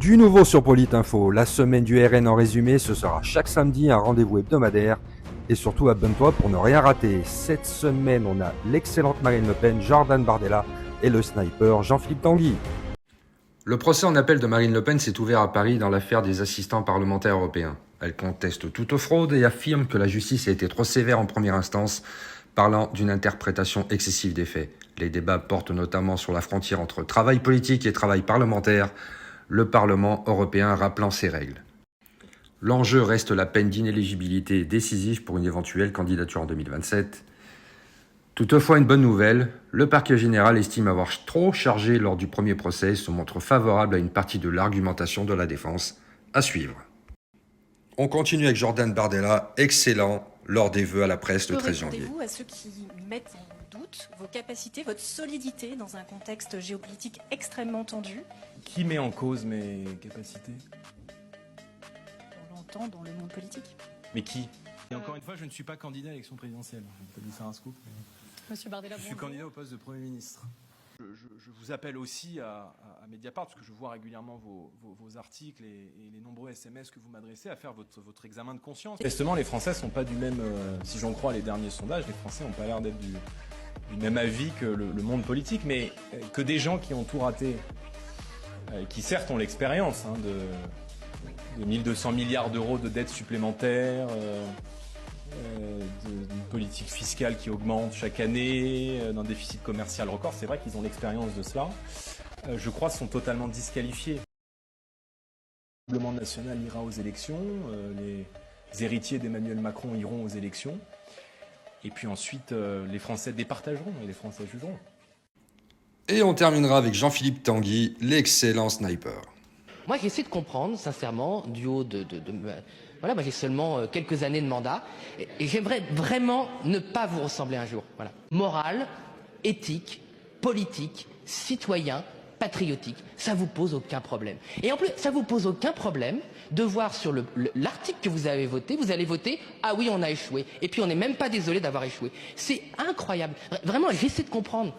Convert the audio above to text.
Du nouveau sur Politinfo, la semaine du RN en résumé, ce sera chaque samedi un rendez-vous hebdomadaire. Et surtout abonne-toi pour ne rien rater. Cette semaine, on a l'excellente Marine Le Pen, Jordan Bardella et le sniper Jean-Philippe Tanguy. Le procès en appel de Marine Le Pen s'est ouvert à Paris dans l'affaire des assistants parlementaires européens. Elle conteste toute fraude et affirme que la justice a été trop sévère en première instance, parlant d'une interprétation excessive des faits. Les débats portent notamment sur la frontière entre travail politique et travail parlementaire, le Parlement européen rappelant ses règles. L'enjeu reste la peine d'inéligibilité décisive pour une éventuelle candidature en 2027. Toutefois, une bonne nouvelle, le parquet général estime avoir trop chargé lors du premier procès et se montre favorable à une partie de l'argumentation de la défense. À suivre. On continue avec Jordan Bardella, excellent lors des vœux à la presse le 13 janvier. Répondez-vous à ceux qui mettent en doute vos capacités, votre solidité dans un contexte géopolitique extrêmement tendu? Qui met en cause mes capacités? On l'entend dans le monde politique. Mais qui? Et encore une fois, je ne suis pas candidat à l'élection présidentielle. Je peux vous faire un scoop. Monsieur Bardella, Je suis candidat au poste de Premier ministre. Je vous appelle aussi à Mediapart, parce que je vois régulièrement vos articles et les nombreux SMS que vous m'adressez, à faire votre examen de conscience. Justement, les Français ne sont pas du même, si j'en crois les derniers sondages, les Français n'ont pas l'air d'être du même avis que le monde politique, mais que des gens qui ont tout raté, qui certes ont l'expérience de 1200 milliards d'euros de dettes supplémentaires, d'une politique fiscale qui augmente chaque année, d'un déficit commercial record, c'est vrai qu'ils ont l'expérience de cela, je crois sont totalement disqualifiés. Le Rassemblement national ira aux élections, les héritiers d'Emmanuel Macron iront aux élections, et puis ensuite les Français départageront et les Français jugeront. Et on terminera avec Jean-Philippe Tanguy, l'excellent sniper. Moi, j'essaie de comprendre, sincèrement, du haut voilà, moi j'ai seulement quelques années de mandat, et j'aimerais vraiment ne pas vous ressembler un jour. Voilà. Morale, éthique, politique, citoyen, patriotique, ça vous pose aucun problème. Et en plus, ça vous pose aucun problème de voir sur l'article que vous avez voté, vous allez voter « Ah oui, on a échoué ». Et puis on n'est même pas désolé d'avoir échoué. C'est incroyable. Vraiment, j'essaie de comprendre.